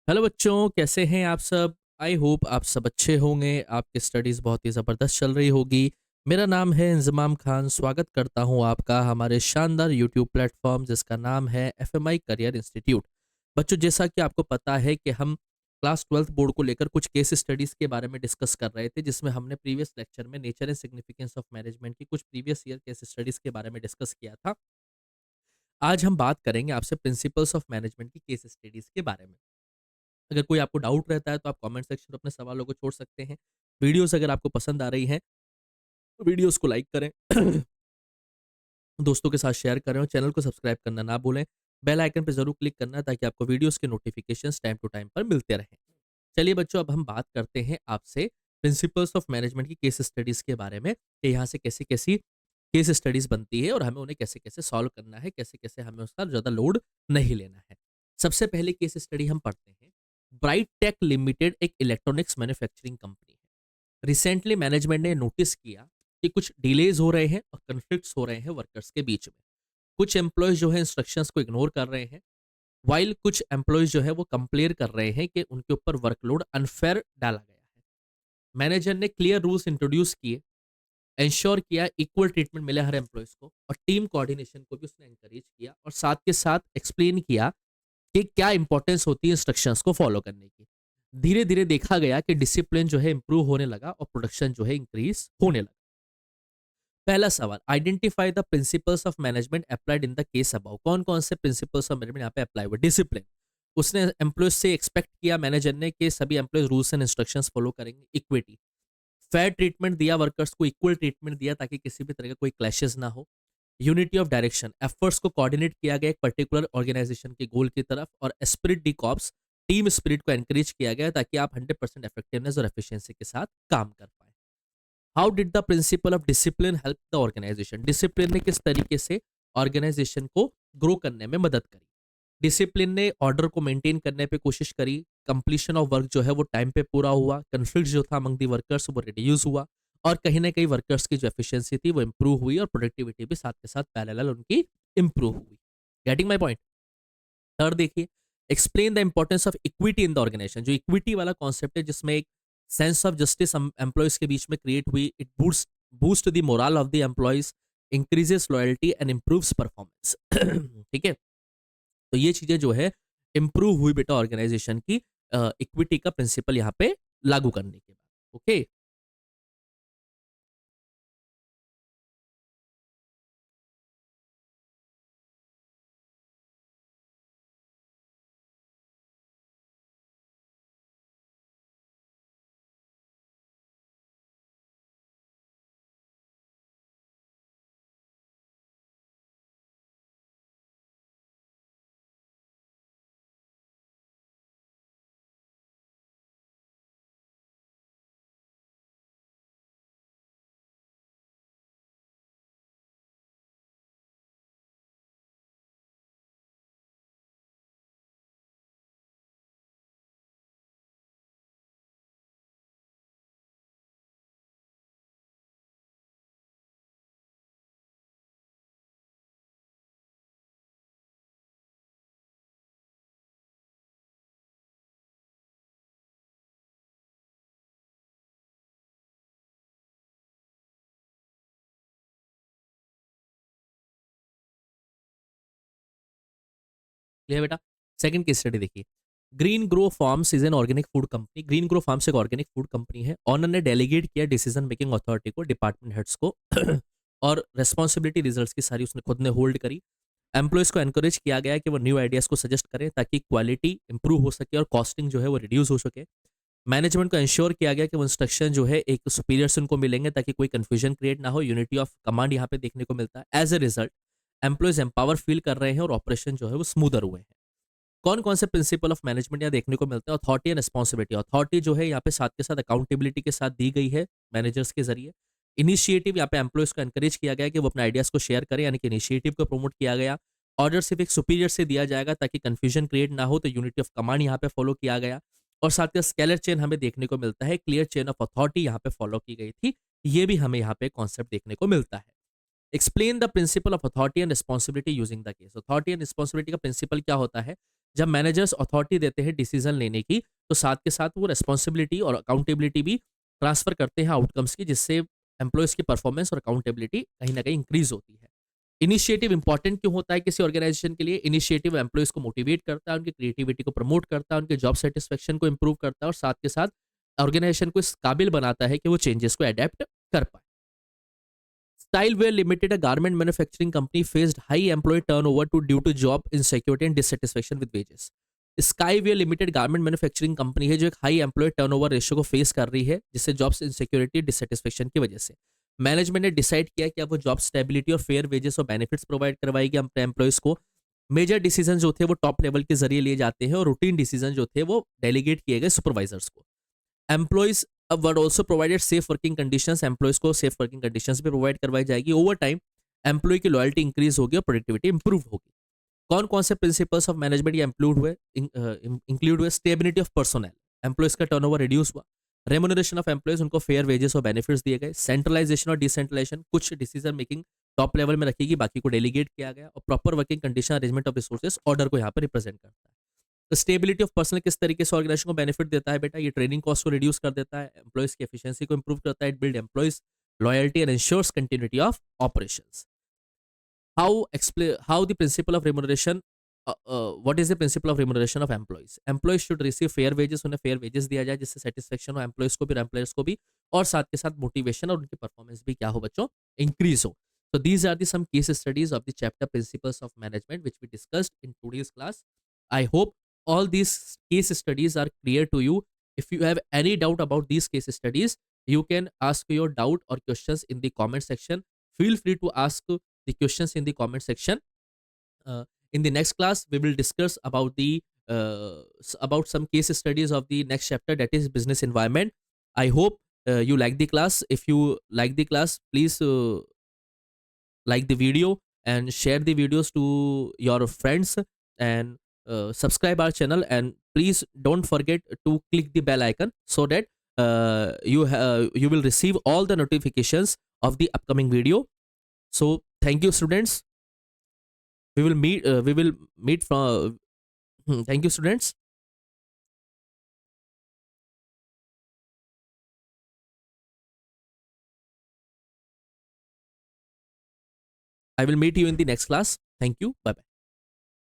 Hello बच्चों, कैसे हैं आप सब। आई होप आप सब अच्छे होंगे। आपकी स्टडीज़ बहुत ही ज़बरदस्त चल रही होगी। मेरा नाम है इंजमाम खान। स्वागत करता हूं आपका हमारे शानदार यूट्यूब प्लेटफॉर्म जिसका नाम है एफएमआई करियर इंस्टीट्यूट। बच्चों, जैसा कि आपको पता है कि हम क्लास 12th बोर्ड को लेकर कुछ केस स्टडीज़ के बारे में डिस्कस कर रहे थे, जिसमें हमने प्रीवियस लेक्चर में nature and significance of management की कुछ प्रीवियस ईयर केस स्टडीज़ के बारे में डिस्कस किया था। आज हम बात करेंगे आपसे प्रिंसिपल्स ऑफ मैनेजमेंट की केस स्टडीज़ के बारे में। अगर कोई आपको डाउट रहता है तो आप कमेंट सेक्शन में अपने सवालों को छोड़ सकते हैं। वीडियोस अगर आपको पसंद आ रही हैं तो वीडियोस को लाइक करें, दोस्तों के साथ शेयर करें और चैनल को सब्सक्राइब करना ना भूलें। बेल आइकन पर जरूर क्लिक करना ताकि आपको वीडियोस के नोटिफिकेशंस टाइम टू टाइम पर मिलते रहें। चलिए बच्चों, अब हम बात करते हैं आपसे प्रिंसिपल्स ऑफ मैनेजमेंट की केस स्टडीज़ के बारे में कि यहाँ से कैसी कैसी केस स्टडीज़ बनती है और हमें उन्हें कैसे कैसे सॉल्व करना है, कैसे कैसे हमें उसका ज़्यादा लोड नहीं लेना है। सबसे पहले केस स्टडी हम पढ़ते हैं। ब्राइट टेक लिमिटेड एक इलेक्ट्रॉनिक्स मैन्युफैक्चरिंग कंपनी है। रिसेंटली मैनेजमेंट ने नोटिस किया कि कुछ डिलेज हो रहे हैं और कन्फ्लिक्ट्स हो रहे हैं वर्कर्स के बीच में। कुछ एम्प्लॉयज जो है इंस्ट्रक्शंस को इग्नोर कर रहे हैं, वाइल कुछ एम्प्लॉयज जो है वो कंप्लेन कर रहे हैं कि उनके ऊपर वर्कलोड अनफेयर डाला गया है। मैनेजर ने क्लियर रूल्स इंट्रोड्यूस किए, इंश्योर किया इक्वल ट्रीटमेंट मिले हर एम्प्लॉयज को, और टीम कोऑर्डिनेशन को भी उसने एनकरेज किया और साथ के साथ एक्सप्लेन किया कि क्या इंपॉर्टेंस होती है इंस्ट्रक्शंस को फॉलो करने की। धीरे धीरे देखा गया कि डिसिप्लिन जो है इंप्रूव होने लगा और प्रोडक्शन जो है इंक्रीज होने लगा। पहला सवाल, identify the principles of management applied in the case about. कौन कौन से प्रिंसिपल्स ऑफ मैनेजमेंट यहाँ पे अप्लाई हुए। डिसिप्लिन, उसने एम्प्लॉयज से एक्सपेक्ट किया मैनेजर ने कि सभी employees rules and instructions follow करेंगे। इक्विटी, फेयर ट्रीटमेंट दिया, वर्कर्स को इक्वल ट्रीटमेंट दिया ताकि किसी भी तरह का कोई क्लैशेस ना हो। यूनिटी ऑफ डायरेक्शन, एफर्ट्स को कोऑर्डिनेट किया गया एक पर्टिकुलर ऑर्गेनाइजेशन के गोल की तरफ। और spirit D cops, team spirit को एनकरेज किया गया ताकि आप 100% इफेक्टिवनेस और एफिशिएंसी के साथ काम कर पाए। How did the principle of discipline help the organisation. Discipline ने किस तरीके से ऑर्गेनाइजेशन को ग्रो करने में मदद करी। डिसिप्लिन ने ऑर्डर को मेंटेन करने पे कोशिश करी, कंप्लीशन ऑफ वर्क जो है वो टाइम पे पूरा हुआ, कन्फ्लिक्ट जो था अमंग दी वर्कर्स वो रिड्यूस हुआ, और कहीं ना कहीं वर्कर्स की जो एफिशिएंसी थी वो इंप्रूव हुई और प्रोडक्टिविटी भी साथ के साथ पैरेलल उनकी इंप्रूव हुई। Getting my point. थर्ड देखिए, explain the importance of equity in the organisation. जो इक्विटी वाला कॉन्सेप्ट है जिसमें एक सेंस ऑफ जस्टिस एम्प्लॉयज के बीच में क्रिएट हुई, it boost boost the moral of the employees, increases loyalty and improves performance. ठीक है, तो ये चीजें जो है इंप्रूव हुई बेटा ऑर्गेनाइजेशन की इक्विटी का प्रिंसिपल यहाँ पे लागू करने के बाद। ओके, क्लियर बेटा। सेकंड केस स्टडी देखिए। Green grow farms is an organic food company. Green grow farms एक ऑर्गेनिक फूड कंपनी है। ऑनर ने डेलीगेट किया डिसीजन मेकिंग अथॉरिटी को, डिपार्टमेंट हेड्स को और रेस्पॉन्सिबिलिटी रिजल्ट्स की सारी उसने खुद ने होल्ड करी। एम्प्लॉयज को एनकरेज किया गया कि वो न्यू आइडियाज को सजेस्ट करें ताकि क्वालिटी इंप्रूव हो सके और कॉस्टिंग जो है वो रिड्यूस हो सके। मैनेजमेंट को इंश्योर किया गया कि वो इंस्ट्रक्शन जो है एक सुपीरियर से उनको मिलेंगे ताकि कोई कंफ्यूजन क्रिएट ना हो। यूनिटी ऑफ कमांड यहाँ पे देखने को मिलता है। As a result employees empower फील कर रहे हैं और ऑपरेशन जो है वो स्मूदर हुए हैं। कौन कौन से प्रिंसिपल ऑफ मैनेजमेंट यहाँ देखने को मिलते हैं। अथॉरिटी एंड रिस्पॉन्सिबिलिटी, अथॉरिटी जो है यहाँ पे साथ के साथ अकाउंटेबिलिटी के साथ दी गई है मैनेजर्स के जरिए। इनिशिएटिव, यहाँ पे एम्प्लॉयज को एनकरेज किया गया कि वो अपने आइडियाज को शेयर करें, यानी कि इनिशिएटिव को प्रमोट किया गया। ऑर्डर सिर्फ एक सुपीरियर से दिया जाएगा ताकि कंफ्यूजन क्रिएट ना हो, तो यूनिटी ऑफ कमांड यहाँ पे फॉलो किया गया। और साथ के स्केलर चेन हमें देखने को मिलता है, क्लियर चेन ऑफ अथॉरिटी यहाँ पे फॉलो की गई थी। ये भी हमें यहाँ पे कॉन्सेप्ट देखने को मिलता है। Explain the principle of authority and responsibility using the case. Authority and responsibility का प्रिंसिपल क्या होता है। जब मैनेजर्स अथॉरिटी देते हैं डिसीजन लेने की, तो साथ के साथ वो रिस्पॉन्सिबिलिटी और अकाउंटेबिलिटी भी ट्रांसफर करते हैं आउटकम्स की, जिससे एम्प्लॉयज़ की परफॉर्मेंस और अकाउंटेबिलिटी कहीं न कहीं इंक्रीज़ होती है। इनिशिएटिव इंपॉर्टेंट क्यों होता है किसी ऑर्गेनाइजेशन के लिए? इनिशिएटिव एम्प्लॉयज़ को मोटिवेट करता है, उनकी क्रिएटिविटी को प्रमोट करता है, उनके जॉब सैटिस्फैक्शन को इम्प्रूव करता है और साथ के साथ ऑर्गेनाइजेशन को इस काबिल बनाता है कि वो चेंजेस को अडैप्ट कर पाए। Styleware Limited, a garment manufacturing company, faced high employee turnover due to job insecurity and dissatisfaction with wages. Skyware Limited garment manufacturing company है जो एक हाई एम्प्लॉय टर्नओवर रेशियो को फेस कर रही है, जिससे जॉब्स इनसिक्योरिटी डिससेटिस्फेक्शन की वजह से मैनेजमेंट ने डिसाइड किया कि अब वो जॉब स्टेबिलिटी और फेयर वेजेस और बेनिफिट्स प्रोवाइड करवाएगी अपने एम्प्लॉयज को। मेजर डिसीजन जो थे वो टॉप लेवल के जरिए लिए जाते हैं और रूटीन डिसीजन जो थे वो डेलीगेट किए गए सुपरवाइजर्स को। एम्प्लॉयज अब word also provided safe working conditions, employees को सेफ वर्किंग कंडीशंस भी प्रोवाइड करवाई जाएगी। ओवर टाइम एम्प्लॉय की लॉयल्टी इंक्रीज होगी और प्रोडक्टिविटी इंप्रूव होगी। कौन कौन से प्रिंसिपल्स ऑफ मैनेजमेंट ये इंक्लूड हुए? स्टेबिलिटी ऑफ पर्सोनल, एम्प्लॉयज का टर्नओवर रिड्यूस हुआ। रेमुनरेशन ऑफ एम्प्लॉयज, उनको फेयर वेजेस और बेनिफिट्स दिए गए। सेंट्रलाइजेशन और डिसेंट्रलाइजेशन, कुछ डिसीजन मेकिंग टॉप लेवल में रखेगी, बाकी को डेलीगेट किया गया। और proper working condition, arrangement of resources, order को यहाँ पर रिप्रेजेंट करता है। तो स्टेबिलिटी ऑफ पर्सनल किस तरीके से ऑर्गेनाइजेशन को बेनिफिट देता है बेटा? ये ट्रेनिंग कॉस्ट को रिड्यूस कर देता है, एम्प्लॉयज की एफिशिएंसी को इंप्रूव करता है, it build employees loyalty and ensures continuity of operations. How the principle of remuneration, what is the principle of remuneration of employees should receive fair wages, उन्हें fair wages दिया जाए जिससे satisfaction हो employees को भी और एम्प्लॉयर्स को भी, और साथ के साथ मोटिवेशन और उनकी परफॉर्मेंस भी क्या हो बच्चों, इंक्रीज हो। So these are the some case studies of the chapter principles of management which we discussed in today's class. I hope all these case studies are clear to you. If you have any doubt about these case studies, you can ask your doubt or questions in the comment section. Feel free to ask the questions in the comment section. In the next class, we will discuss about the about some case studies of the next chapter, that is business environment. I hope you like the class. If you like the class, please like the video and share the videos to your friends, and subscribe our channel, and please don't forget to click the bell icon so that you will receive all the notifications of the upcoming video. So thank you students. We will meet from thank you students. I will meet you in the next class. Thank you. Bye bye.